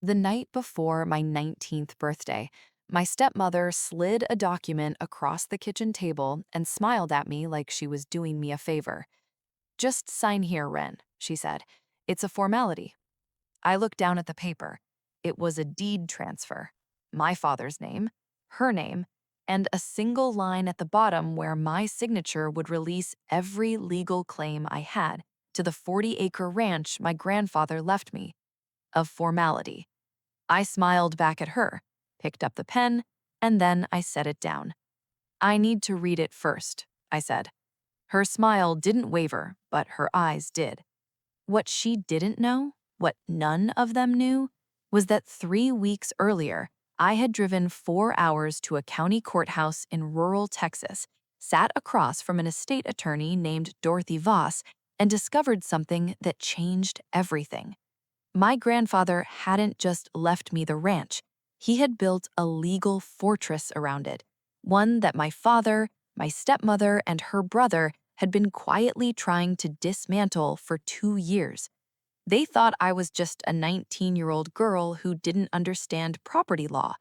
The night before my 19th birthday, my stepmother slid a document across the kitchen table and smiled at me like she was doing me a favor. "Just sign here, Wren," she said. "It's a formality." I looked down at the paper. It was a deed transfer. My father's name, her name, and a single line at the bottom where my signature would release every legal claim I had to the 40-acre ranch my grandfather left me. A formality. I smiled back at her, picked up the pen, and then I set it down. "I need to read it first," I said. Her smile didn't waver, but her eyes did. What she didn't know, what none of them knew, was that 3 weeks earlier, I had driven 4 hours to a county courthouse in rural Texas, sat across from an estate attorney named Dorothy Voss, and discovered something that changed everything. My grandfather hadn't just left me the ranch. He had built a legal fortress around it, one that my father, my stepmother, and her brother had been quietly trying to dismantle for 2 years. They thought I was just a 19-year-old girl who didn't understand property law.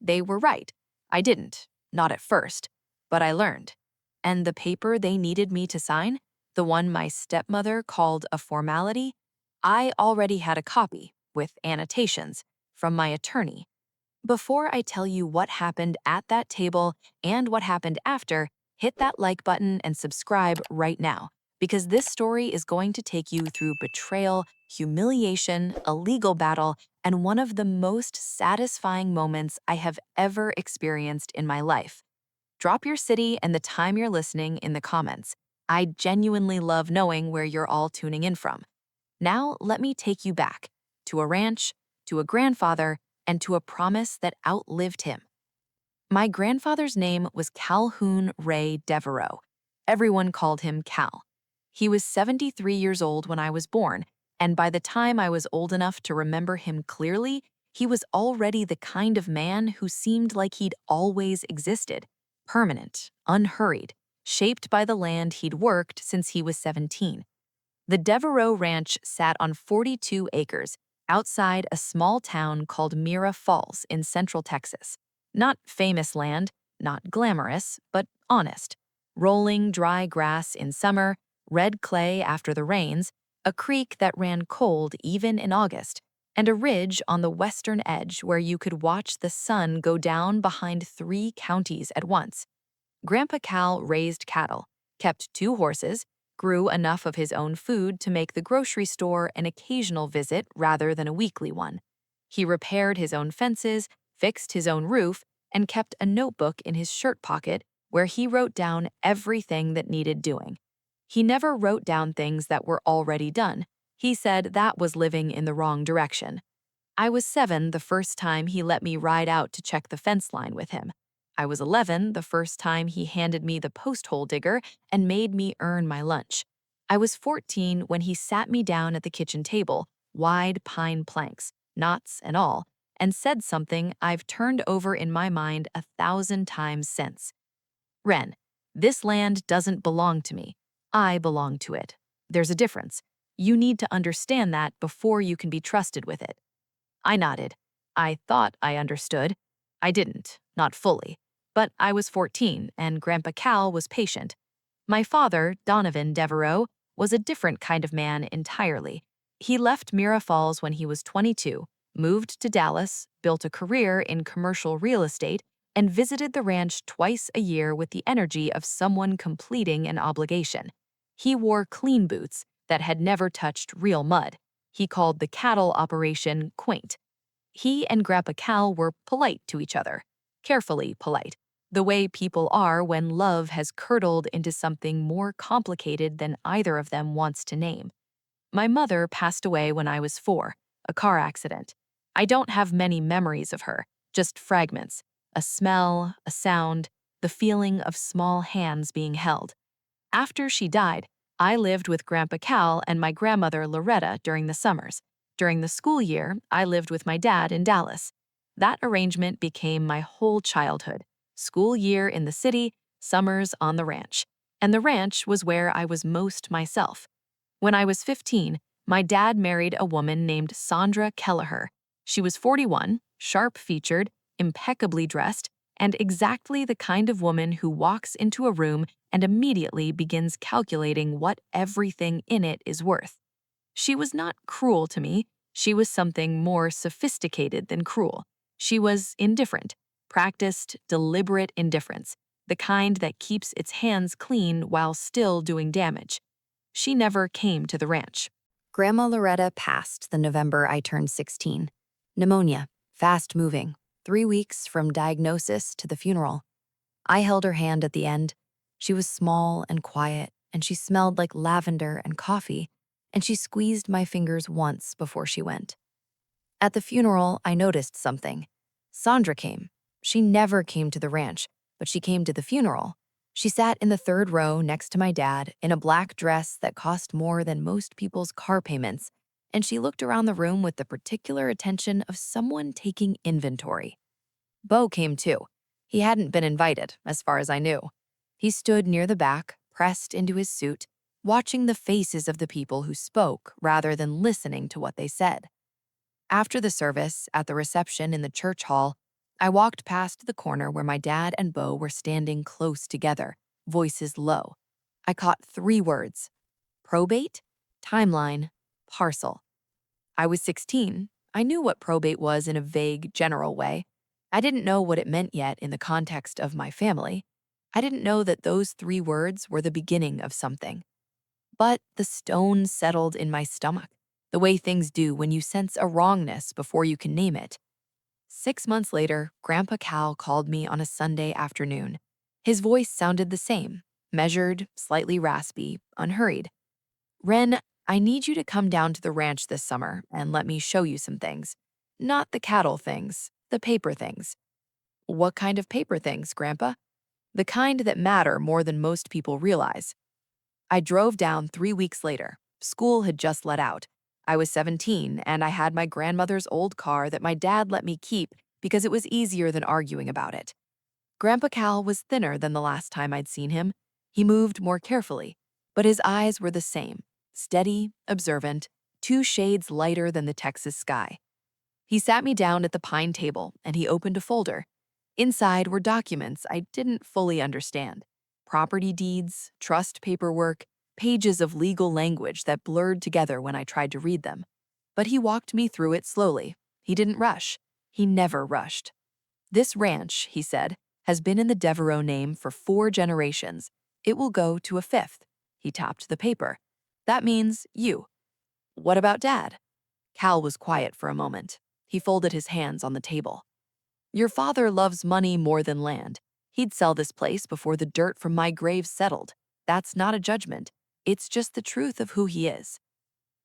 They were right. I didn't, not at first, but I learned. And the paper they needed me to sign, the one my stepmother called a formality, I already had a copy, with annotations, from my attorney. Before I tell you what happened at that table and what happened after, hit that like button and subscribe right now, because this story is going to take you through betrayal, humiliation, a legal battle, and one of the most satisfying moments I have ever experienced in my life. Drop your city and the time you're listening in the comments. I genuinely love knowing where you're all tuning in from. Now, let me take you back to a ranch, to a grandfather, and to a promise that outlived him. My grandfather's name was Calhoun Ray Devereaux. Everyone called him Cal. He was 73 years old when I was born, and by the time I was old enough to remember him clearly, he was already the kind of man who seemed like he'd always existed, permanent, unhurried, shaped by the land he'd worked since he was 17. The Devereaux Ranch sat on 42 acres outside a small town called Mira Falls in central Texas. Not famous land, not glamorous, but honest. Rolling dry grass in summer, red clay after the rains, a creek that ran cold even in August, and a ridge on the western edge where you could watch the sun go down behind 3 counties at once. Grandpa Cal raised cattle, kept 2 horses, grew enough of his own food to make the grocery store an occasional visit rather than a weekly one. He repaired his own fences, fixed his own roof, and kept a notebook in his shirt pocket where he wrote down everything that needed doing. He never wrote down things that were already done. He said that was living in the wrong direction. I was 7 the first time he let me ride out to check the fence line with him. I was 11 the first time he handed me the post hole digger and made me earn my lunch. I was 14 when he sat me down at the kitchen table, wide pine planks, knots and all, and said something I've turned over in my mind 1,000 times since. "Wren, this land doesn't belong to me. I belong to it. There's a difference. You need to understand that before you can be trusted with it." I nodded. I thought I understood. I didn't, not fully. But I was 14, and Grandpa Cal was patient. My father, Donovan Devereaux, was a different kind of man entirely. He left Mira Falls when he was 22, moved to Dallas, built a career in commercial real estate, and visited the ranch twice a year with the energy of someone completing an obligation. He wore clean boots that had never touched real mud. He called the cattle operation quaint. He and Grandpa Cal were polite to each other, carefully polite, the way people are when love has curdled into something more complicated than either of them wants to name. My mother passed away when I was 4, a car accident. I don't have many memories of her, just fragments, a smell, a sound, the feeling of small hands being held. After she died, I lived with Grandpa Cal and my grandmother Loretta during the summers. During the school year, I lived with my dad in Dallas. That arrangement became my whole childhood. School year in the city, summers on the ranch. And the ranch was where I was most myself. When I was 15, my dad married a woman named Sandra Kelleher. She was 41, sharp-featured, impeccably dressed, and exactly the kind of woman who walks into a room and immediately begins calculating what everything in it is worth. She was not cruel to me. She was something more sophisticated than cruel. She was indifferent, practiced, deliberate indifference, the kind that keeps its hands clean while still doing damage. She never came to the ranch. Grandma Loretta passed the November I turned 16. Pneumonia, fast moving, 3 weeks from diagnosis to the funeral. I held her hand at the end. She was small and quiet, and she smelled like lavender and coffee, and she squeezed my fingers once before she went. At the funeral, I noticed something. Sandra came. She never came to the ranch, but she came to the funeral. She sat in the third row next to my dad in a black dress that cost more than most people's car payments, and she looked around the room with the particular attention of someone taking inventory. Beau came too. He hadn't been invited, as far as I knew. He stood near the back, pressed into his suit, watching the faces of the people who spoke rather than listening to what they said. After the service, at the reception in the church hall, I walked past the corner where my dad and Beau were standing close together, voices low. I caught 3 words: probate, timeline, parcel. I was 16. I knew what probate was in a vague, general way. I didn't know what it meant yet in the context of my family. I didn't know that those 3 words were the beginning of something. But the stone settled in my stomach, the way things do when you sense a wrongness before you can name it. 6 months later, Grandpa Cal called me on a Sunday afternoon. His voice sounded the same, measured, slightly raspy, unhurried. "Ren, I need you to come down to the ranch this summer and let me show you some things. Not the cattle things, the paper things." "What kind of paper things, Grandpa?" "The kind that matter more than most people realize." I drove down 3 weeks later. School had just let out. I was 17, and I had my grandmother's old car that my dad let me keep because it was easier than arguing about it. Grandpa Cal was thinner than the last time I'd seen him. He moved more carefully, but his eyes were the same, steady, observant, 2 shades lighter than the Texas sky. He sat me down at the pine table and he opened a folder. Inside were documents I didn't fully understand: property deeds, trust paperwork, pages of legal language that blurred together when I tried to read them. But he walked me through it slowly. He didn't rush. He never rushed. "This ranch," he said, "has been in the Devereaux name for 4 generations. It will go to a 5th. He tapped the paper. "That means you." "What about Dad?" Cal was quiet for a moment. He folded his hands on the table. "Your father loves money more than land. He'd sell this place before the dirt from my grave settled. That's not a judgment. It's just the truth of who he is."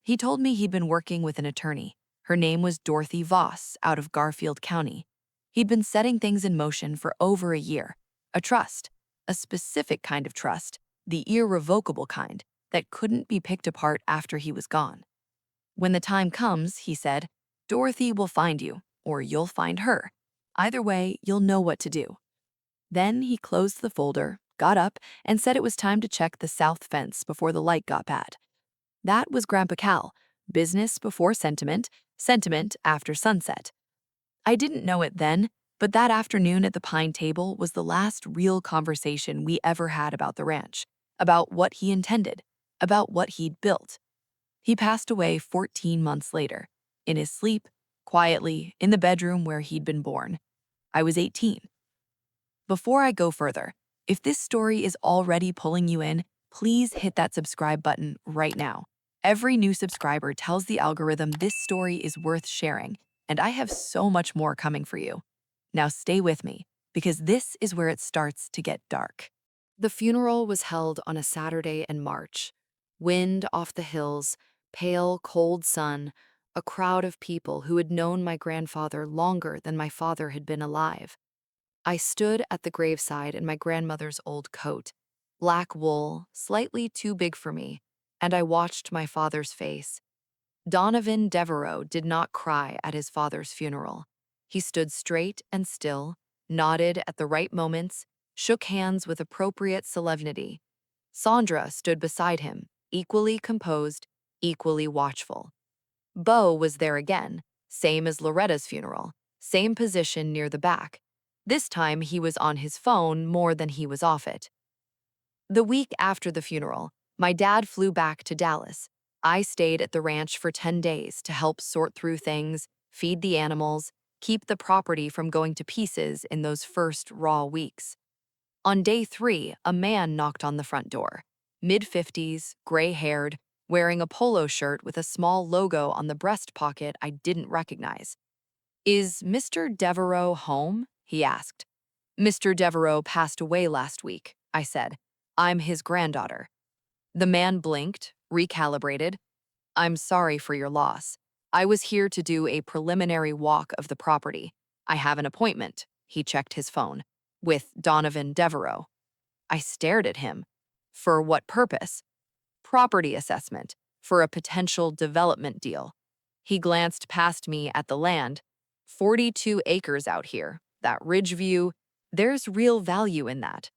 He told me he'd been working with an attorney. Her name was Dorothy Voss, out of Garfield County. He'd been setting things in motion for over a year. A trust, a specific kind of trust, the irrevocable kind that couldn't be picked apart after he was gone. "When the time comes," he said, "Dorothy will find you, or you'll find her. Either way, you'll know what to do." Then he closed the folder, got up, and said it was time to check the south fence before the light got bad. That was Grandpa Cal. Business before sentiment, sentiment after sunset. I didn't know it then, but that afternoon at the pine table was the last real conversation we ever had about the ranch, about what he intended, about what he'd built. He passed away 14 months later, in his sleep, quietly, in the bedroom where he'd been born. I was 18. Before I go further, if this story is already pulling you in, please hit that subscribe button right now. Every new subscriber tells the algorithm this story is worth sharing, and I have so much more coming for you. Now stay with me, because this is where it starts to get dark. The funeral was held on a Saturday in March. Wind off the hills, pale, cold sun, a crowd of people who had known my grandfather longer than my father had been alive. I stood at the graveside in my grandmother's old coat, black wool, slightly too big for me, and I watched my father's face. Donovan Devereaux did not cry at his father's funeral. He stood straight and still, nodded at the right moments, shook hands with appropriate solemnity. Sandra stood beside him, equally composed, equally watchful. Beau was there again, Same as Loretta's funeral, same position near the back. This time he was on his phone more than he was off it. The week after the funeral, my dad flew back to Dallas. I stayed at the ranch for 10 days to help sort through things, feed the animals, keep the property from going to pieces in those first raw weeks. On day 3, a man knocked on the front door. Mid-50s, gray-haired, wearing a polo shirt with a small logo on the breast pocket I didn't recognize. "Is Mr. Devereaux home?" he asked. "Mr. Devereaux passed away last week," I said. "I'm his granddaughter." The man blinked, recalibrated. "I'm sorry for your loss. I was here to do a preliminary walk of the property. I have an appointment," he checked his phone, "with Donovan Devereaux." I stared at him. "For what purpose?" "Property assessment, for a potential development deal." He glanced past me at the land. 42 acres out here, that ridge view, there's real value in that.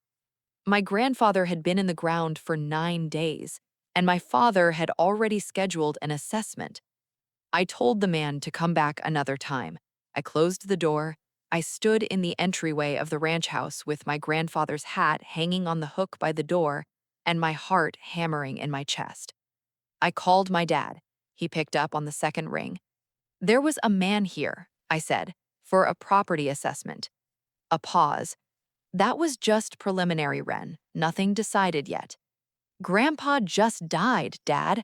My grandfather had been in the ground for 9 days, and my father had already scheduled an assessment. I told the man to come back another time. I closed the door. I stood in the entryway of the ranch house with my grandfather's hat hanging on the hook by the door and my heart hammering in my chest. I called my dad. He picked up on the second ring. "There was a man here," I said, "for a property assessment." A pause. "That was just preliminary, Ren. Nothing decided yet." "Grandpa just died, Dad."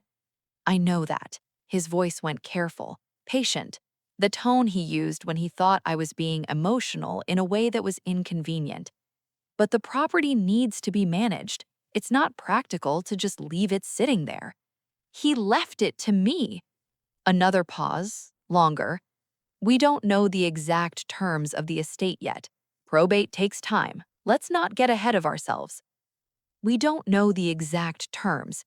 "I know that." His voice went careful, patient, the tone he used when he thought I was being emotional in a way that was inconvenient. "But the property needs to be managed. It's not practical to just leave it sitting there." "He left it to me." Another pause, longer. "We don't know the exact terms of the estate yet. Probate takes time. Let's not get ahead of ourselves." "We don't know the exact terms."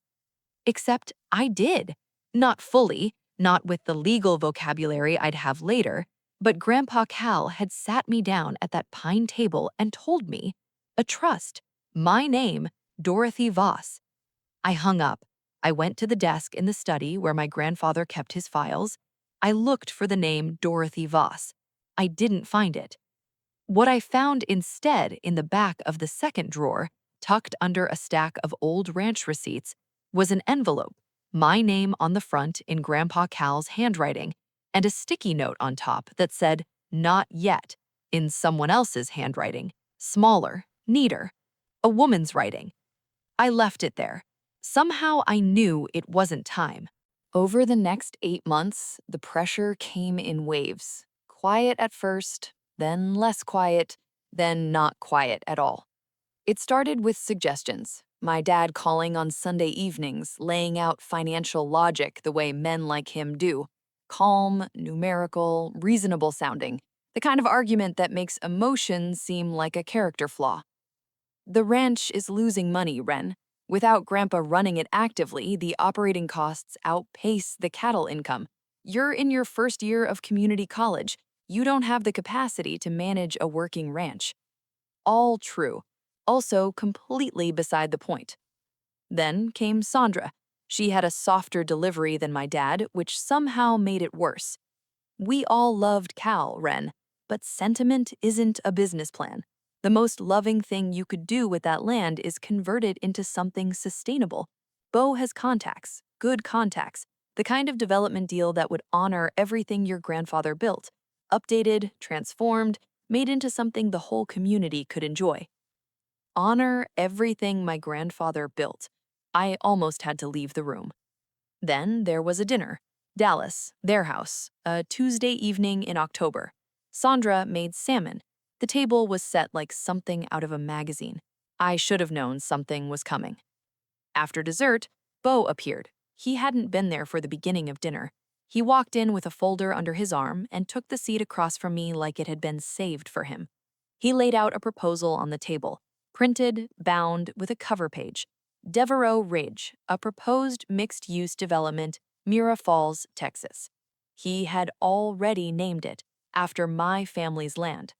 Except I did. Not fully, not with the legal vocabulary I'd have later, but Grandpa Cal had sat me down at that pine table and told me, a trust, my name, Dorothy Voss. I hung up. I went to the desk in the study where my grandfather kept his files. I looked for the name Dorothy Voss. I didn't find it. What I found instead in the back of the second drawer, tucked under a stack of old ranch receipts, was an envelope, my name on the front in Grandpa Cal's handwriting, and a sticky note on top that said, "Not yet," in someone else's handwriting, smaller, neater, a woman's writing. I left it there. Somehow I knew it wasn't time. Over the next 8 months, the pressure came in waves. Quiet at first, then less quiet, then not quiet at all. It started with suggestions. My dad calling on Sunday evenings, laying out financial logic the way men like him do. Calm, numerical, reasonable sounding. The kind of argument that makes emotion seem like a character flaw. "The ranch is losing money, Ren. Without Grandpa running it actively, the operating costs outpace the cattle income. You're in your first year of community college. You don't have the capacity to manage a working ranch." All true. Also completely beside the point. Then came Sandra. She had a softer delivery than my dad, which somehow made it worse. "We all loved Cal, Ren, but sentiment isn't a business plan. The most loving thing you could do with that land is convert it into something sustainable. Bo has contacts, good contacts, the kind of development deal that would honor everything your grandfather built, updated, transformed, made into something the whole community could enjoy." Honor everything my grandfather built. I almost had to leave the room. Then there was a dinner. Dallas, their house, a Tuesday evening in October. Sandra made salmon. The table was set like something out of a magazine. I should have known something was coming. After dessert, Bo appeared. He hadn't been there for the beginning of dinner. He walked in with a folder under his arm and took the seat across from me like it had been saved for him. He laid out a proposal on the table, printed, bound, with a cover page. Devereaux Ridge, a proposed mixed-use development, Mira Falls, Texas. He had already named it, after my family's land.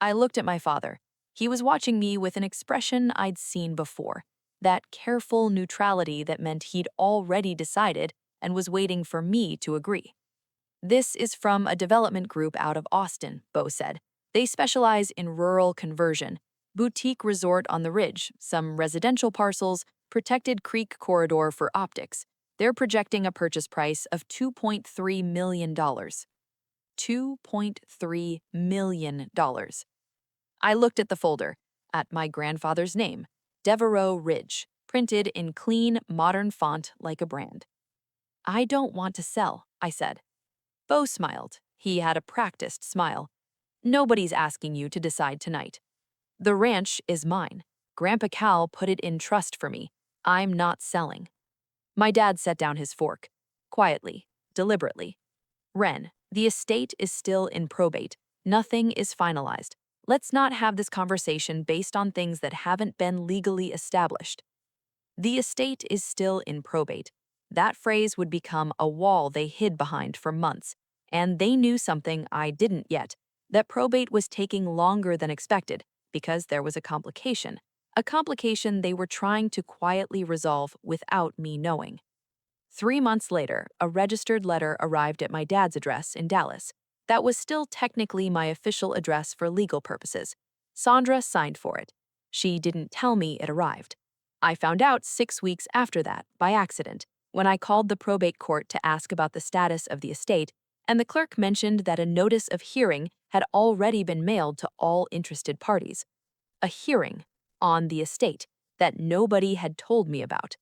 I looked at my father. He was watching me with an expression I'd seen before, that careful neutrality that meant he'd already decided and was waiting for me to agree. This is from a development group out of Austin, Bo said. They specialize in rural conversion, boutique resort on the ridge, some residential parcels, protected creek corridor for optics. They're projecting a purchase price of $2.3 million. $2.3 million. I looked at the folder, at my grandfather's name, Devereaux Ridge, printed in clean, modern font like a brand. I don't want to sell, I said. Bo smiled. He had a practiced smile. Nobody's asking you to decide tonight. The ranch is mine. Grandpa Cal put it in trust for me. I'm not selling. My dad set down his fork. Quietly, deliberately. Ren, the estate is still in probate. Nothing is finalized. Let's not have this conversation based on things that haven't been legally established. The estate is still in probate. That phrase would become a wall they hid behind for months, and they knew something I didn't yet, that probate was taking longer than expected because there was a complication they were trying to quietly resolve without me knowing. 3 months later, a registered letter arrived at my dad's address in Dallas. That was still technically my official address for legal purposes. Sandra signed for it. She didn't tell me it arrived. I found out 6 weeks after that, by accident, when I called the probate court to ask about the status of the estate, and the clerk mentioned that a notice of hearing had already been mailed to all interested parties. A hearing on the estate that nobody had told me about.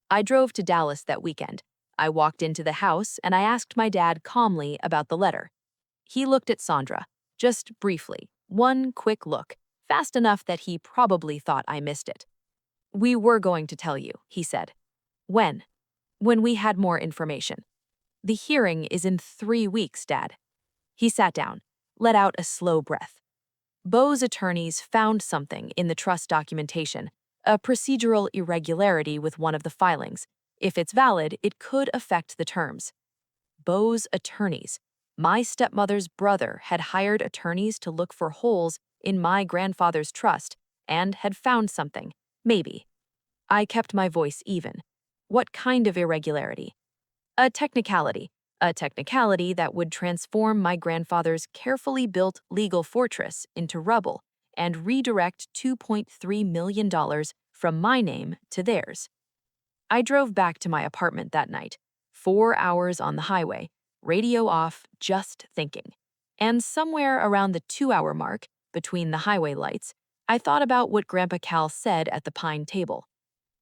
I drove to Dallas that weekend. I walked into the house and I asked my dad calmly about the letter. He looked at Sandra, just briefly, one quick look, fast enough that he probably thought I missed it. We were going to tell you, he said. When? When we had more information. The hearing is in 3 weeks, Dad. He sat down, let out a slow breath. Bo's attorneys found something in the trust documentation, a procedural irregularity with one of the filings. If it's valid, it could affect the terms. Bo's attorneys. My stepmother's brother had hired attorneys to look for holes in my grandfather's trust and had found something, maybe. I kept my voice even. What kind of irregularity? A technicality. A technicality that would transform my grandfather's carefully built legal fortress into rubble and redirect $2.3 million from my name to theirs. I drove back to my apartment that night, 4 hours on the highway, radio off, just thinking. And somewhere around the 2-hour mark, between the highway lights, I thought about what Grandpa Cal said at the pine table.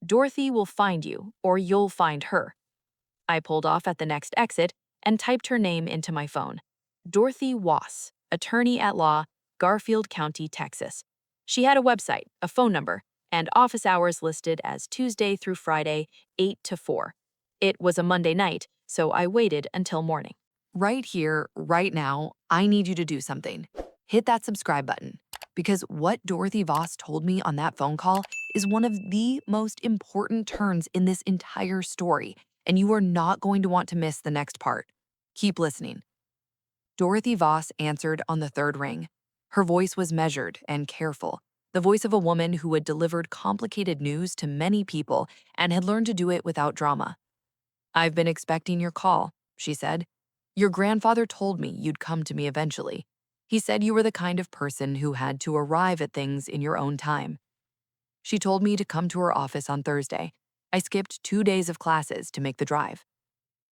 Dorothy will find you, or you'll find her. I pulled off at the next exit and typed her name into my phone. Dorothy Wass, attorney at law, Garfield County, Texas. She had a website, a phone number, and office hours listed as Tuesday through Friday, 8 to 4. It was a Monday night, so I waited until morning. Right here, right now, I need you to do something. Hit that subscribe button, because what Dorothy Voss told me on that phone call is one of the most important turns in this entire story, and you are not going to want to miss the next part. Keep listening. Dorothy Voss answered on the third ring. Her voice was measured and careful, the voice of a woman who had delivered complicated news to many people and had learned to do it without drama. I've been expecting your call, she said. Your grandfather told me you'd come to me eventually. He said you were the kind of person who had to arrive at things in your own time. She told me to come to her office on Thursday. I skipped 2 days of classes to make the drive.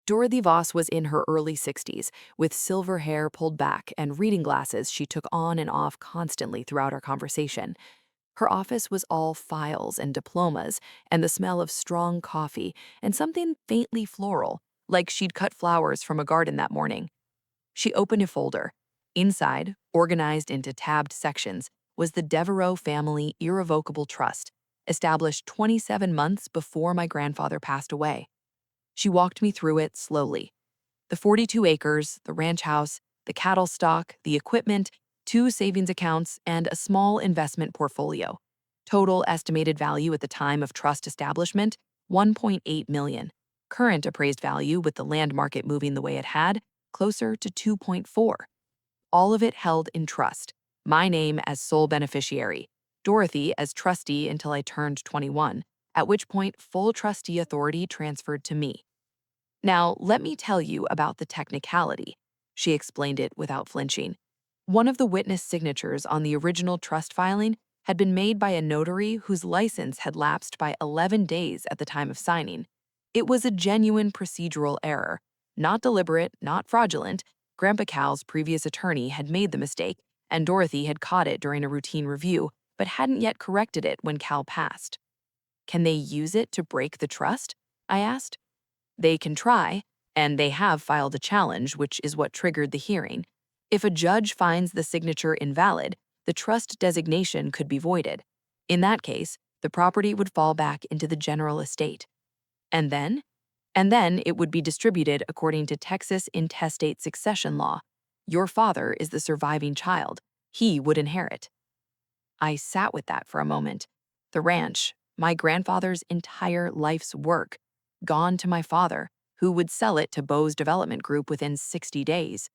Dorothy Voss was in her early 60s, with silver hair pulled back and reading glasses she took on and off constantly throughout our conversation. Her office was all files and diplomas, and the smell of strong coffee and something faintly floral, like she'd cut flowers from a garden that morning. She opened a folder. Inside, organized into tabbed sections, was the Devereaux Family Irrevocable Trust, established 27 months before my grandfather passed away. She walked me through it slowly. The 42 acres, the ranch house, the cattle stock, the equipment, 2 savings accounts, and a small investment portfolio. Total estimated value at the time of trust establishment, $1.8 million. Current appraised value with the land market moving the way it had, closer to 2.4. All of it held in trust. My name as sole beneficiary, Dorothy as trustee until I turned 21, at which point full trustee authority transferred to me. Now, let me tell you about the technicality. She explained it without flinching. One of the witness signatures on the original trust filing had been made by a notary whose license had lapsed by 11 days at the time of signing. It was a genuine procedural error, not deliberate, not fraudulent. Grandpa Cal's previous attorney had made the mistake, and Dorothy had caught it during a routine review, but hadn't yet corrected it when Cal passed. Can they use it to break the trust? I asked. They can try, and they have filed a challenge, which is what triggered the hearing. If a judge finds the signature invalid, the trust designation could be voided. In that case, the property would fall back into the general estate. And then? And then it would be distributed according to Texas intestate succession law. Your father is the surviving child. He would inherit. I sat with that for a moment. The ranch, my grandfather's entire life's work, gone to my father, who would sell it to Bo's development group within 60 days.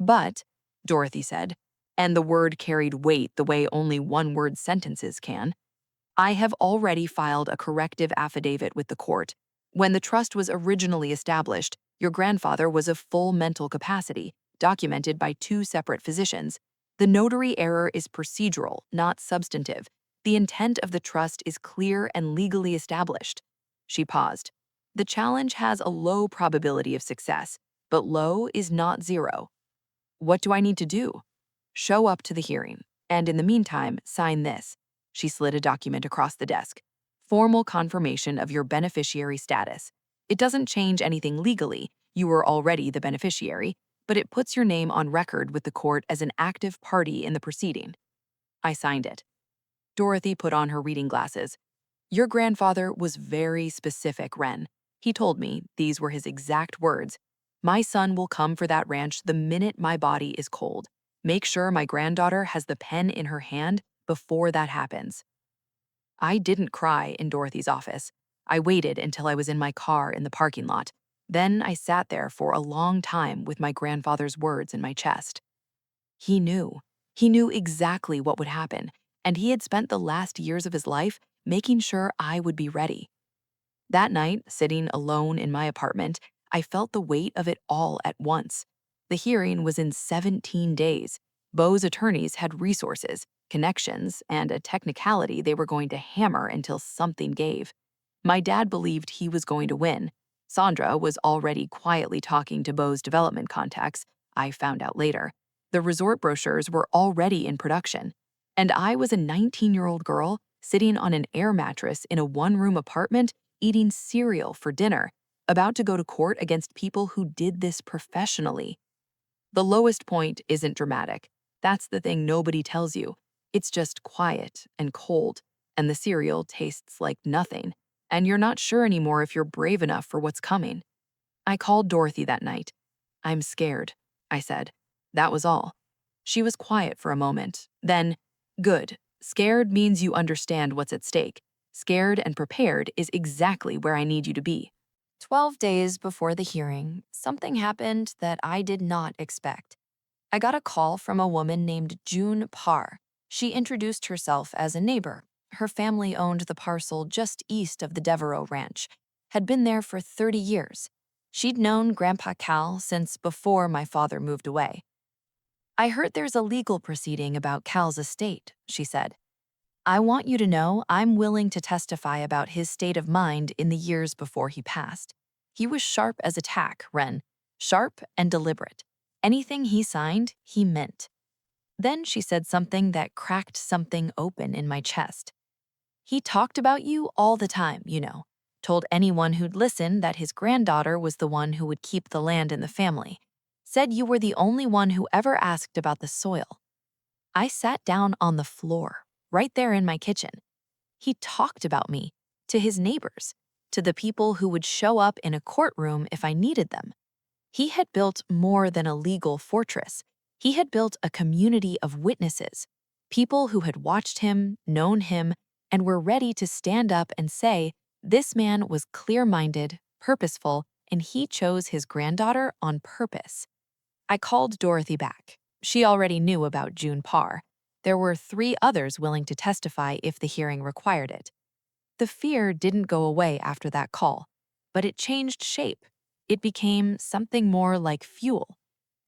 But, Dorothy said, and the word carried weight the way only one-word sentences can, I have already filed a corrective affidavit with the court. When the trust was originally established, your grandfather was of full mental capacity, documented by 2 separate physicians. The notary error is procedural, not substantive. The intent of the trust is clear and legally established. She paused. The challenge has a low probability of success, but low is not zero. What do I need to do? Show up to the hearing, and in the meantime, sign this. She slid a document across the desk. Formal confirmation of your beneficiary status. It doesn't change anything legally, you were already the beneficiary, but it puts your name on record with the court as an active party in the proceeding. I signed it. Dorothy put on her reading glasses. Your grandfather was very specific, Wren. He told me, these were his exact words, my son will come for that ranch the minute my body is cold. Make sure my granddaughter has the pen in her hand before that happens. I didn't cry in Dorothy's office. I waited until I was in my car in the parking lot. Then I sat there for a long time with my grandfather's words in my chest. He knew. He knew exactly what would happen, and he had spent the last years of his life making sure I would be ready. That night, sitting alone in my apartment, I felt the weight of it all at once. The hearing was in 17 days. Bo's attorneys had resources, connections, and a technicality they were going to hammer until something gave. My dad believed he was going to win. Sandra was already quietly talking to Bo's development contacts, I found out later. The resort brochures were already in production. And I was a 19-year-old girl sitting on an air mattress in a one-room apartment eating cereal for dinner, about to go to court against people who did this professionally. The lowest point isn't dramatic. That's the thing nobody tells you. It's just quiet and cold, and the cereal tastes like nothing, and you're not sure anymore if you're brave enough for what's coming. I called Dorothy that night. I'm scared, I said. That was all. She was quiet for a moment. Then, good. Scared means you understand what's at stake. Scared and prepared is exactly where I need you to be. 12 days before the hearing, something happened that I did not expect. I got a call from a woman named June Parr. She introduced herself as a neighbor. Her family owned the parcel just east of the Devereaux Ranch, had been there for 30 years. She'd known Grandpa Cal since before my father moved away. I heard there's a legal proceeding about Cal's estate, she said. I want you to know I'm willing to testify about his state of mind in the years before he passed. He was sharp as a tack, Wren. Sharp and deliberate. Anything he signed, he meant. Then she said something that cracked something open in my chest. He talked about you all the time, you know. Told anyone who'd listen that his granddaughter was the one who would keep the land in the family. Said you were the only one who ever asked about the soil. I sat down on the floor, right there in my kitchen. He talked about me, to his neighbors, to the people who would show up in a courtroom if I needed them. He had built more than a legal fortress. He had built a community of witnesses, people who had watched him, known him, and were ready to stand up and say, this man was clear-minded, purposeful, and he chose his granddaughter on purpose. I called Dorothy back. She already knew about June Parr. There were 3 others willing to testify if the hearing required it. The fear didn't go away after that call, but it changed shape. It became something more like fuel.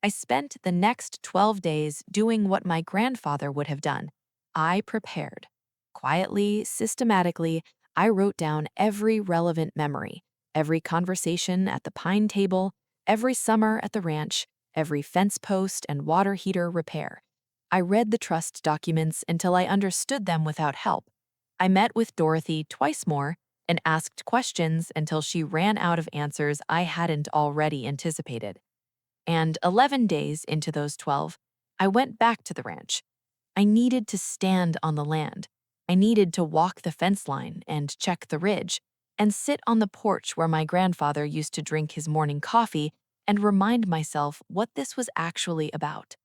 I spent the next 12 days doing what my grandfather would have done. I prepared. Quietly, systematically, I wrote down every relevant memory, every conversation at the pine table, every summer at the ranch, every fence post and water heater repair. I read the trust documents until I understood them without help. I met with Dorothy twice more and asked questions until she ran out of answers I hadn't already anticipated. And 11 days into those 12, I went back to the ranch. I needed to stand on the land. I needed to walk the fence line and check the ridge, and sit on the porch where my grandfather used to drink his morning coffee and remind myself what this was actually about.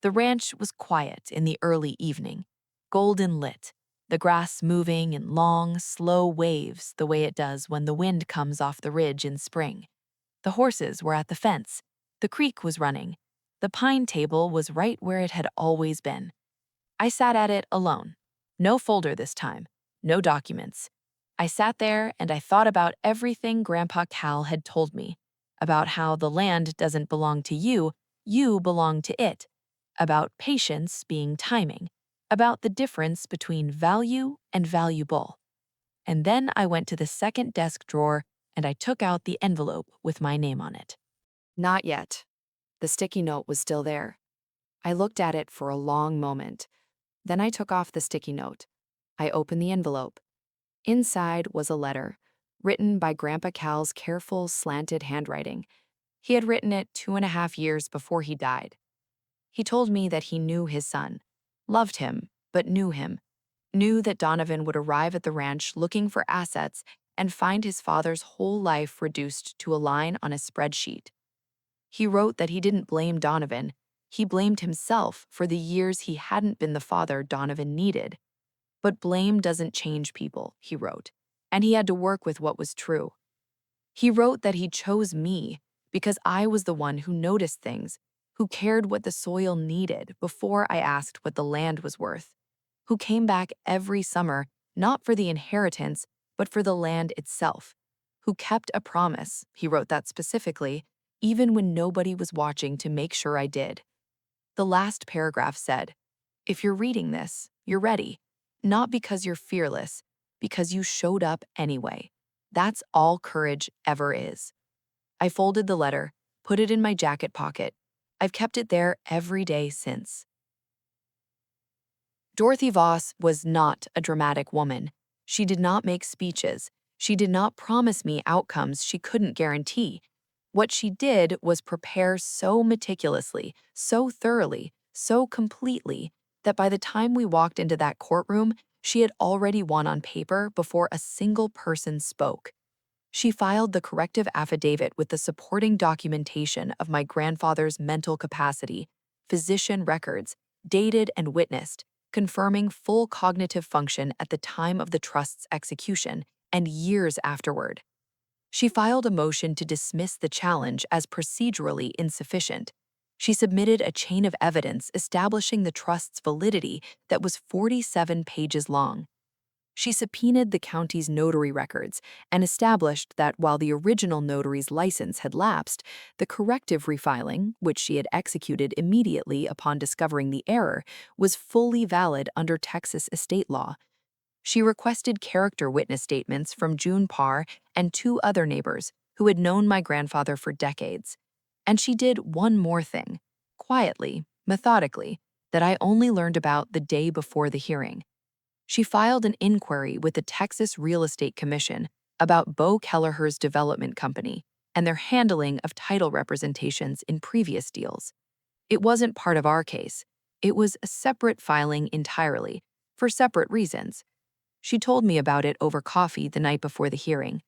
The ranch was quiet in the early evening, golden lit, the grass moving in long, slow waves the way it does when the wind comes off the ridge in spring. The horses were at the fence. The creek was running. The pine table was right where it had always been. I sat at it alone. No folder this time. No documents. I sat there and I thought about everything Grandpa Cal had told me. About how the land doesn't belong to you, you belong to it. About patience being timing. About the difference between value and valuable. And then I went to the second desk drawer and I took out the envelope with my name on it. Not yet. The sticky note was still there. I looked at it for a long moment. Then I took off the sticky note. I opened the envelope. Inside was a letter, written by Grandpa Cal's careful, slanted handwriting. He had written it 2.5 years before he died. He told me that he knew his son, loved him, but knew him, knew that Donovan would arrive at the ranch looking for assets and find his father's whole life reduced to a line on a spreadsheet. He wrote that he didn't blame Donovan. He blamed himself for the years he hadn't been the father Donovan needed. But blame doesn't change people, he wrote, and he had to work with what was true. He wrote that he chose me because I was the one who noticed things, who cared what the soil needed before I asked what the land was worth, who came back every summer not for the inheritance, but for the land itself, who kept a promise, he wrote that specifically, even when nobody was watching to make sure I did. The last paragraph said, "If you're reading this, you're ready. Not because you're fearless, because you showed up anyway. That's all courage ever is." I folded the letter, put it in my jacket pocket. I've kept it there every day since. Dorothy Voss was not a dramatic woman. She did not make speeches. She did not promise me outcomes she couldn't guarantee. What she did was prepare so meticulously, so thoroughly, so completely, that by the time we walked into that courtroom, she had already won on paper before a single person spoke. She filed the corrective affidavit with the supporting documentation of my grandfather's mental capacity, physician records, dated and witnessed, confirming full cognitive function at the time of the trust's execution and years afterward. She filed a motion to dismiss the challenge as procedurally insufficient. She submitted a chain of evidence establishing the trust's validity that was 47 pages long. She subpoenaed the county's notary records and established that while the original notary's license had lapsed, the corrective refiling, which she had executed immediately upon discovering the error, was fully valid under Texas estate law. She requested character witness statements from June Parr and 2 other neighbors who had known my grandfather for decades. And she did one more thing, quietly, methodically, that I only learned about the day before the hearing. She filed an inquiry with the Texas Real Estate Commission about Bo Kelleher's development company and their handling of title representations in previous deals. It wasn't part of our case. It was a separate filing entirely, for separate reasons. She told me about it over coffee the night before the hearing.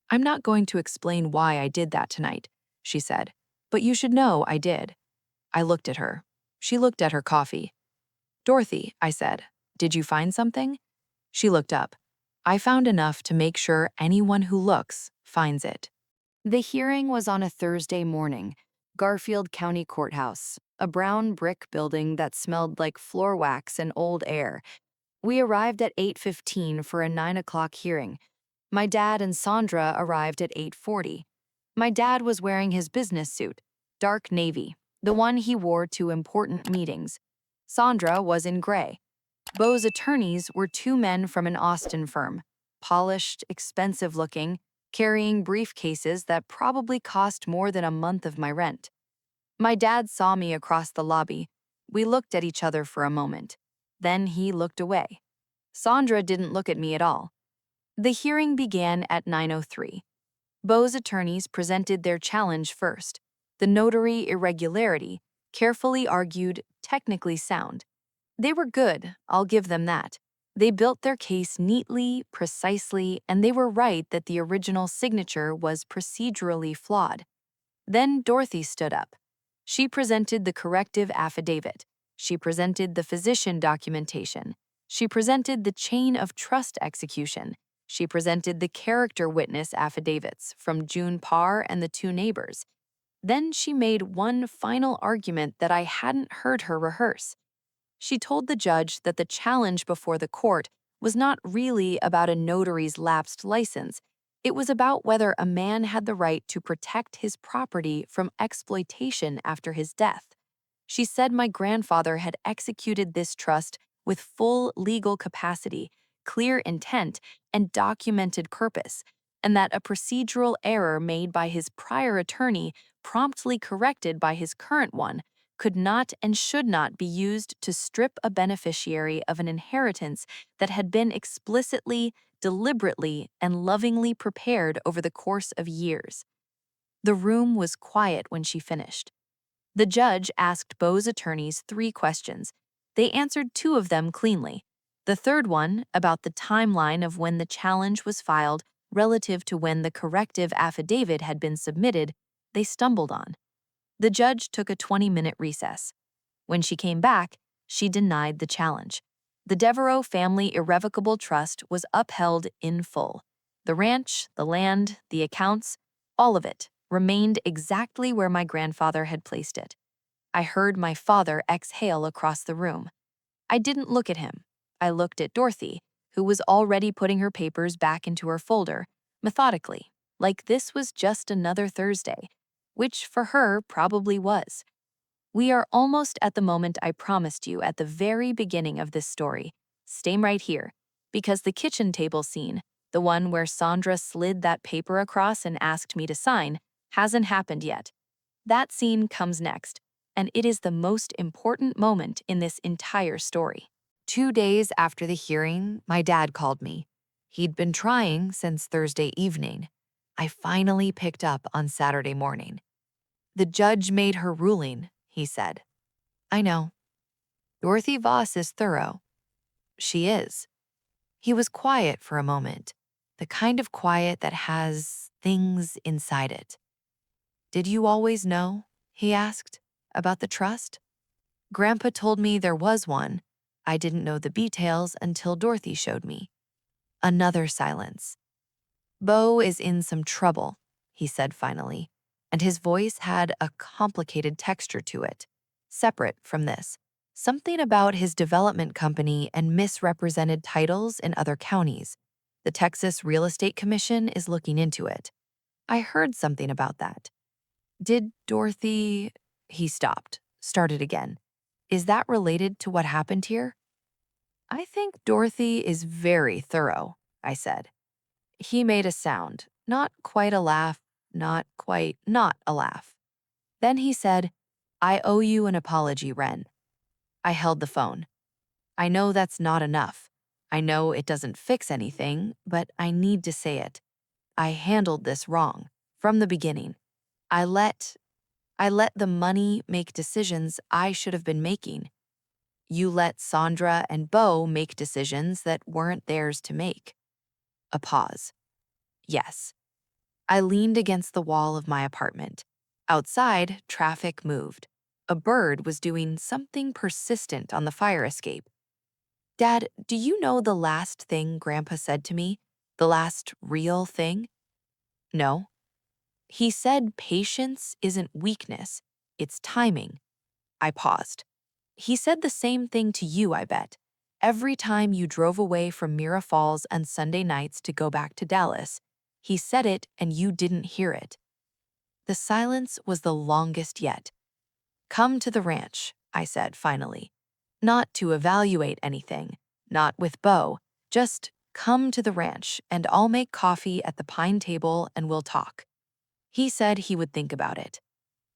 "I'm not going to explain why I did that tonight," she said, "but you should know I did." I looked at her. She looked at her coffee. "Dorothy," I said, "did you find something?" She looked up. "I found enough to make sure anyone who looks finds it." The hearing was on a Thursday morning. Garfield County Courthouse, a brown brick building that smelled like floor wax and old air. We arrived at 8:15 for a 9 o'clock hearing. My dad and Sandra arrived at 8:40. My dad was wearing his business suit, dark navy, the one he wore to important meetings. Sandra was in gray. Beau's attorneys were two men from an Austin firm, polished, expensive-looking, carrying briefcases that probably cost more than a month of my rent. My dad saw me across the lobby. We looked at each other for a moment. Then he looked away. Sandra didn't look at me at all. The hearing began at 9:03. Beau's attorneys presented their challenge first. The notary irregularity, carefully argued, technically sound. They were good, I'll give them that. They built their case neatly, precisely, and they were right that the original signature was procedurally flawed. Then Dorothy stood up. She presented the corrective affidavit. She presented the physician documentation. She presented the chain of trust execution. She presented the character witness affidavits from June Parr and the two neighbors. Then she made one final argument that I hadn't heard her rehearse. She told the judge that the challenge before the court was not really about a notary's lapsed license. It was about whether a man had the right to protect his property from exploitation after his death. She said my grandfather had executed this trust with full legal capacity, clear intent, and documented purpose, and that a procedural error made by his prior attorney, promptly corrected by his current one, could not and should not be used to strip a beneficiary of an inheritance that had been explicitly, deliberately, and lovingly prepared over the course of years. The room was quiet when she finished. The judge asked Beau's attorneys 3 questions. They answered 2 of them cleanly. The third one, about the timeline of when the challenge was filed relative to when the corrective affidavit had been submitted, they stumbled on. The judge took a 20-minute recess. When she came back, she denied the challenge. The Devereaux family irrevocable trust was upheld in full. The ranch, the land, the accounts, all of it remained exactly where my grandfather had placed it. I heard my father exhale across the room. I didn't look at him. I looked at Dorothy, who was already putting her papers back into her folder, methodically, like this was just another Thursday, which for her probably was. We are almost at the moment I promised you at the very beginning of this story. Stay right here, because the kitchen table scene, the one where Sandra slid that paper across and asked me to sign, hasn't happened yet. That scene comes next, and it is the most important moment in this entire story. 2 days after the hearing, my dad called me. He'd been trying since Thursday evening. I finally picked up on Saturday morning. The judge made her ruling, he said. I know. Dorothy Voss is thorough. She is. He was quiet for a moment, the kind of quiet that has things inside it. Did you always know, he asked, about the trust? Grandpa told me there was one. I didn't know the details until Dorothy showed me. Another silence. Beau is in some trouble, he said finally, and his voice had a complicated texture to it, separate from this. Something about his development company and misrepresented titles in other counties. The Texas Real Estate Commission is looking into it. I heard something about that. Did Dorothy... He stopped, started again. Is that related to what happened here? I think Dorothy is very thorough, I said. He made a sound, not quite a laugh, not quite not a laugh. Then he said, I owe you an apology, Wren. I held the phone. I know that's not enough. I know it doesn't fix anything, but I need to say it. I handled this wrong, from the beginning. I let the money make decisions I should have been making. You let Sandra and Beau make decisions that weren't theirs to make. A pause. Yes. I leaned against the wall of my apartment. Outside, traffic moved. A bird was doing something persistent on the fire escape. Dad, do you know the last thing Grandpa said to me? The last real thing? No. He said patience isn't weakness, it's timing. I paused. He said the same thing to you, I bet. Every time you drove away from Mira Falls on Sunday nights to go back to Dallas, he said it and you didn't hear it. The silence was the longest yet. Come to the ranch, I said finally. Not to evaluate anything, not with Bo, just come to the ranch and I'll make coffee at the pine table and we'll talk. He said he would think about it.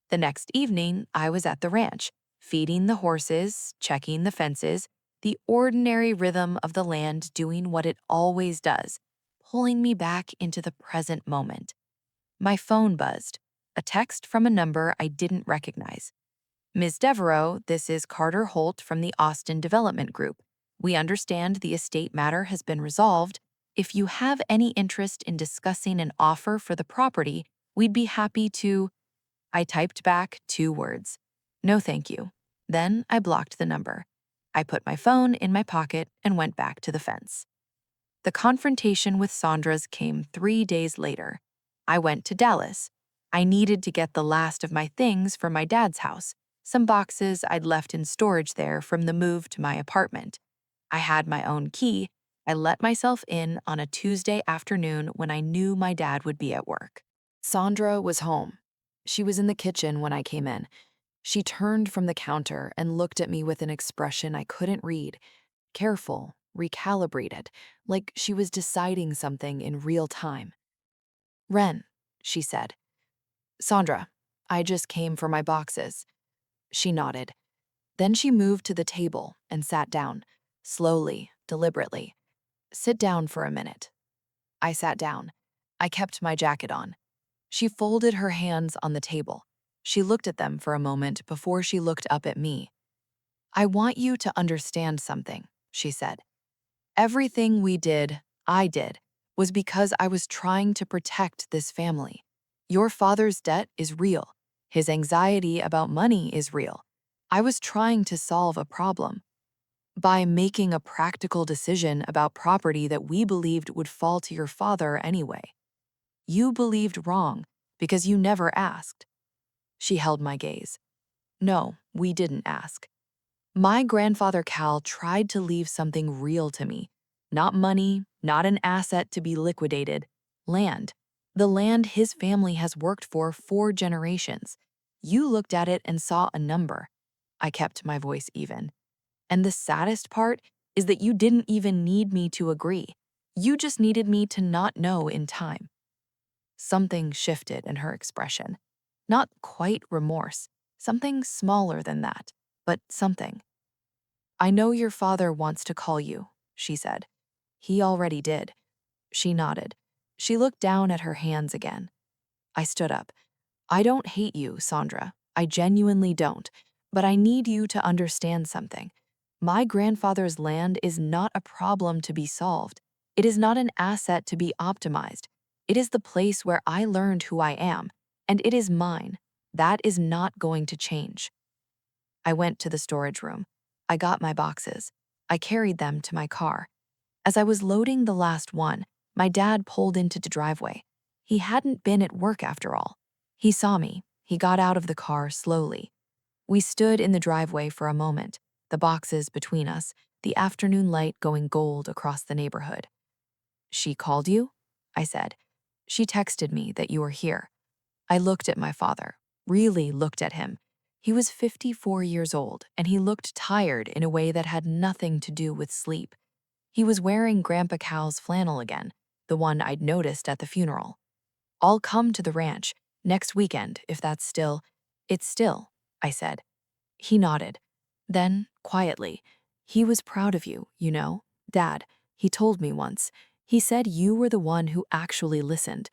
The next evening, I was at the ranch, feeding the horses, checking the fences, the ordinary rhythm of the land doing what it always does, pulling me back into the present moment. My phone buzzed, a text from a number I didn't recognize. Ms. Devereaux, this is Carter Holt from the Austin Development Group. We understand the estate matter has been resolved. If you have any interest in discussing an offer for the property, we'd be happy to. I typed back 2 words. No, thank you. Then I blocked the number. I put my phone in my pocket and went back to the fence. The confrontation with Sandra's came 3 days later. I went to Dallas. I needed to get the last of my things for my dad's house, some boxes I'd left in storage there from the move to my apartment. I had my own key. I let myself in on a Tuesday afternoon when I knew my dad would be at work. Sandra was home. She was in the kitchen when I came in. She turned from the counter and looked at me with an expression I couldn't read. Careful, recalibrated, like she was deciding something in real time. Ren, she said. Sandra, I just came for my boxes. She nodded. Then she moved to the table and sat down, slowly, deliberately. Sit down for a minute. I sat down. I kept my jacket on. She folded her hands on the table. She looked at them for a moment before she looked up at me. I want you to understand something, she said. Everything I did, was because I was trying to protect this family. Your father's debt is real. His anxiety about money is real. I was trying to solve a problem by making a practical decision about property that we believed would fall to your father anyway. You believed wrong because you never asked. She held my gaze. No, we didn't ask. My grandfather Cal tried to leave something real to me. Not money, not an asset to be liquidated. Land. The land his family has worked for 4 generations. You looked at it and saw a number. I kept my voice even. And the saddest part is that you didn't even need me to agree. You just needed me to not know in time. Something shifted in her expression. Not quite remorse, something smaller than that, but something. I know your father wants to call you, she said. He already did. She nodded. She looked down at her hands again. I stood up. I don't hate you, Sandra. I genuinely don't. But I need you to understand something. My grandfather's land is not a problem to be solved. It is not an asset to be optimized. It is the place where I learned who I am, and it is mine. That is not going to change. I went to the storage room. I got my boxes. I carried them to my car. As I was loading the last one, my dad pulled into the driveway. He hadn't been at work after all. He saw me. He got out of the car slowly. We stood in the driveway for a moment, the boxes between us, the afternoon light going gold across the neighborhood. She called you? I said. She texted me that you were here. I looked at my father, really looked at him. He was 54 years old, and he looked tired in a way that had nothing to do with sleep. He was wearing Grandpa Cal's flannel again, the one I'd noticed at the funeral. I'll come to the ranch next weekend if that's still. It's still, I said. He nodded. Then, quietly, he was proud of you, you know, Dad. He told me once. He said you were the one who actually listened.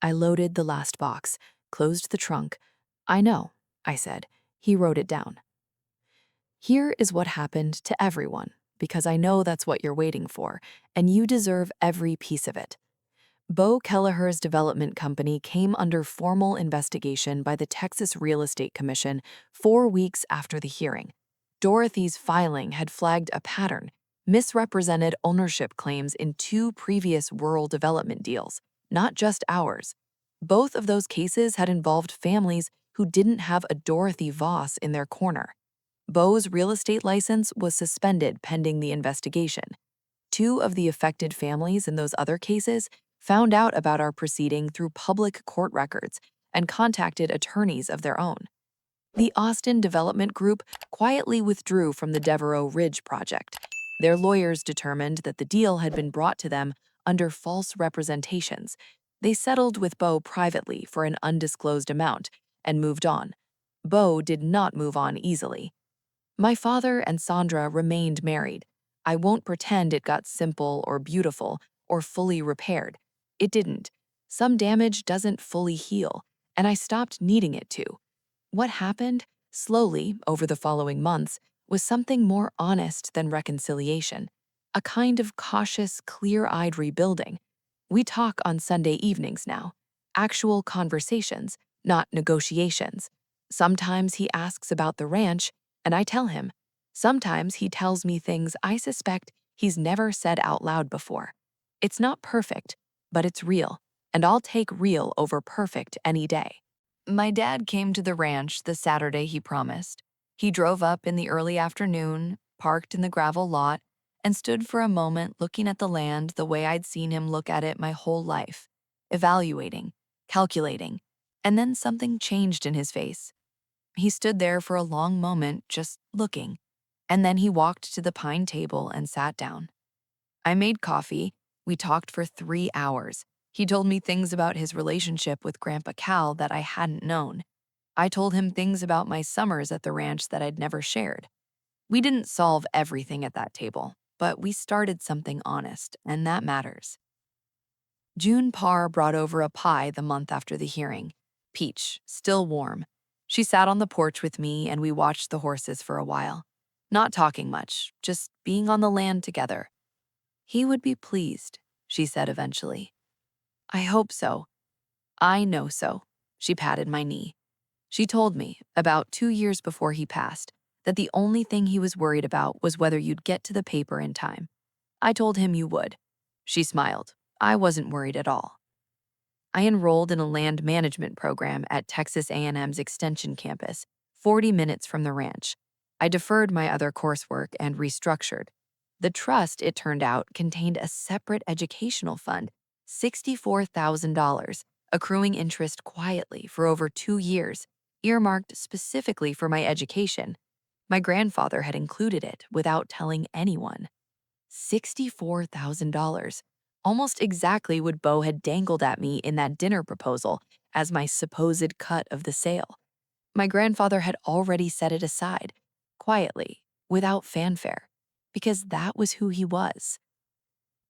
I loaded the last box, closed the trunk. I know, I said. He wrote it down. Here is what happened to everyone, because I know that's what you're waiting for, and you deserve every piece of it. Bo Kelleher's development company came under formal investigation by the Texas Real Estate Commission 4 weeks after the hearing. Dorothy's filing had flagged a pattern, misrepresented ownership claims in 2 previous rural development deals, not just ours. Both of those cases had involved families who didn't have a Dorothy Voss in their corner. Bo's real estate license was suspended pending the investigation. 2 of the affected families in those other cases found out about our proceeding through public court records and contacted attorneys of their own. The Austin Development Group quietly withdrew from the Devereaux Ridge project. Their lawyers determined that the deal had been brought to them under false representations. They settled with Bo privately for an undisclosed amount and moved on. Bo did not move on easily. My father and Sandra remained married. I won't pretend it got simple or beautiful or fully repaired. It didn't. Some damage doesn't fully heal, and I stopped needing it to. What happened, slowly, over the following months, was something more honest than reconciliation, a kind of cautious, clear-eyed rebuilding. We talk on Sunday evenings now, actual conversations, not negotiations. Sometimes he asks about the ranch, and I tell him. Sometimes he tells me things I suspect he's never said out loud before. It's not perfect, but it's real, and I'll take real over perfect any day. My dad came to the ranch the Saturday he promised. He drove up in the early afternoon, parked in the gravel lot, and stood for a moment looking at the land the way I'd seen him look at it my whole life, evaluating, calculating, and then something changed in his face. He stood there for a long moment, just looking, and then he walked to the pine table and sat down. I made coffee. We talked for 3 hours. He told me things about his relationship with Grandpa Cal that I hadn't known. I told him things about my summers at the ranch that I'd never shared. We didn't solve everything at that table, but we started something honest, and that matters. June Parr brought over a pie the month after the hearing. Peach, still warm. She sat on the porch with me and we watched the horses for a while. Not talking much, just being on the land together. He would be pleased, she said eventually. I hope so. I know so. She patted my knee. She told me, about 2 years before he passed, that the only thing he was worried about was whether you'd get to the paper in time. I told him you would. She smiled. I wasn't worried at all. I enrolled in a land management program at Texas A&M's Extension campus, 40 minutes from the ranch. I deferred my other coursework and restructured. The trust, it turned out, contained a separate educational fund, $64,000, accruing interest quietly for over 2 years, earmarked specifically for my education. My grandfather had included it without telling anyone. $64,000, almost exactly what Bo had dangled at me in that dinner proposal as my supposed cut of the sale. My grandfather had already set it aside, quietly, without fanfare, because that was who he was.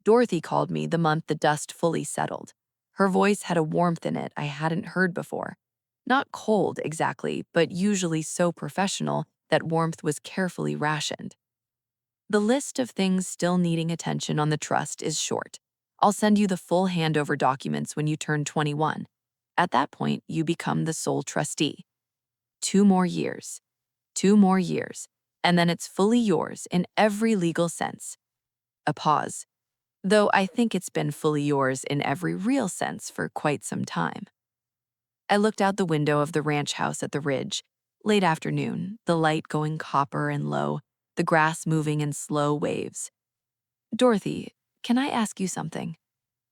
Dorothy called me the month the dust fully settled. Her voice had a warmth in it I hadn't heard before. Not cold exactly, but usually so professional that warmth was carefully rationed. The list of things still needing attention on the trust is short. I'll send you the full handover documents when you turn 21. At that point, you become the sole trustee. 2 more years. 2 more years. And then it's fully yours in every legal sense. A pause. Though I think it's been fully yours in every real sense for quite some time. I looked out the window of the ranch house at the ridge. Late afternoon, the light going copper and low, the grass moving in slow waves. Dorothy, can I ask you something?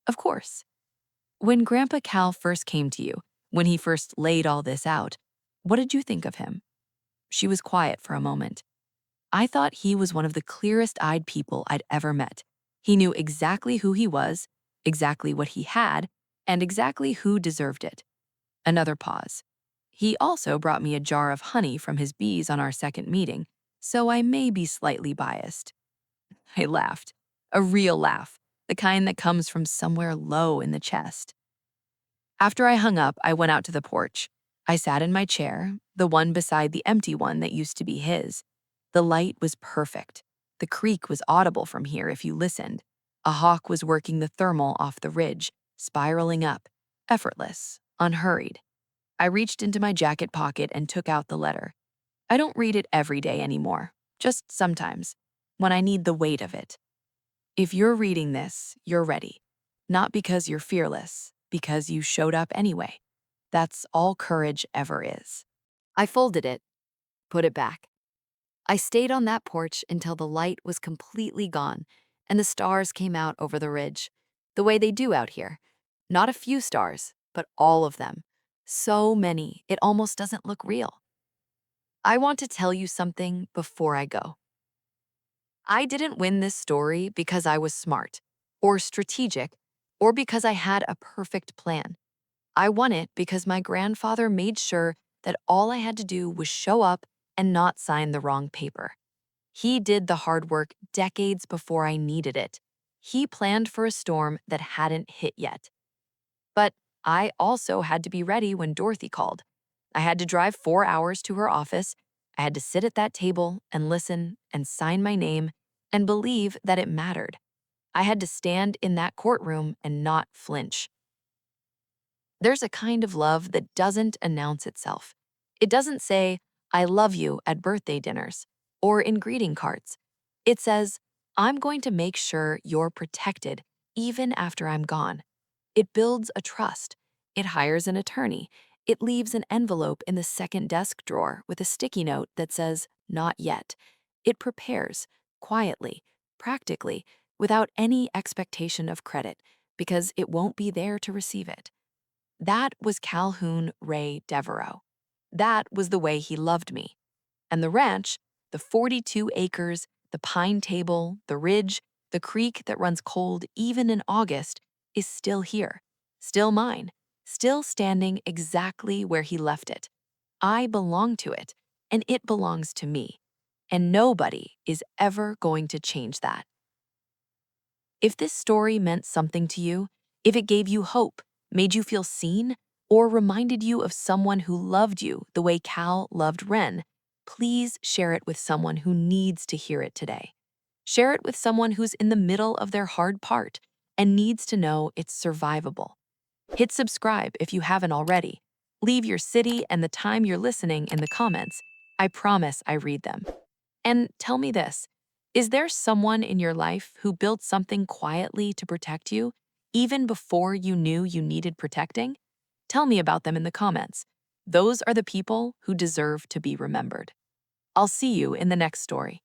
Of course. When Grandpa Cal first came to you, when he first laid all this out, what did you think of him? She was quiet for a moment. I thought he was one of the clearest-eyed people I'd ever met. He knew exactly who he was, exactly what he had, and exactly who deserved it. Another pause. He also brought me a jar of honey from his bees on our second meeting, so I may be slightly biased. I laughed. A real laugh, the kind that comes from somewhere low in the chest. After I hung up, I went out to the porch. I sat in my chair, the one beside the empty one that used to be his. The light was perfect. The creek was audible from here if you listened. A hawk was working the thermal off the ridge, spiraling up, effortless, unhurried. I reached into my jacket pocket and took out the letter. I don't read it every day anymore, just sometimes, when I need the weight of it. If you're reading this, you're ready. Not because you're fearless, because you showed up anyway. That's all courage ever is. I folded it, put it back. I stayed on that porch until the light was completely gone and the stars came out over the ridge, the way they do out here. Not a few stars, but all of them. So many, it almost doesn't look real. I want to tell you something before I go. I didn't win this story because I was smart, or strategic, or because I had a perfect plan. I won it because my grandfather made sure that all I had to do was show up and not sign the wrong paper. He did the hard work decades before I needed it. He planned for a storm that hadn't hit yet. But I also had to be ready when Dorothy called. I had to drive 4 hours to her office. I had to sit at that table and listen and sign my name and believe that it mattered. I had to stand in that courtroom and not flinch. There's a kind of love that doesn't announce itself. It doesn't say, I love you at birthday dinners or in greeting cards. It says, I'm going to make sure you're protected even after I'm gone. It builds a trust. It hires an attorney. It leaves an envelope in the second desk drawer with a sticky note that says, not yet. It prepares, quietly, practically, without any expectation of credit, because it won't be there to receive it. That was Calhoun Ray Devereaux. That was the way he loved me. And the ranch, the 42 acres, the pine table, the ridge, the creek that runs cold even in August, is still here, still mine, still standing exactly where he left it. I belong to it, and it belongs to me. And nobody is ever going to change that. If this story meant something to you, if it gave you hope, made you feel seen, or reminded you of someone who loved you the way Cal loved Ren, please share it with someone who needs to hear it today. Share it with someone who's in the middle of their hard part and needs to know it's survivable. Hit subscribe if you haven't already. Leave your city and the time you're listening in the comments. I promise I read them. And tell me this, is there someone in your life who built something quietly to protect you, even before you knew you needed protecting? Tell me about them in the comments. Those are the people who deserve to be remembered. I'll see you in the next story.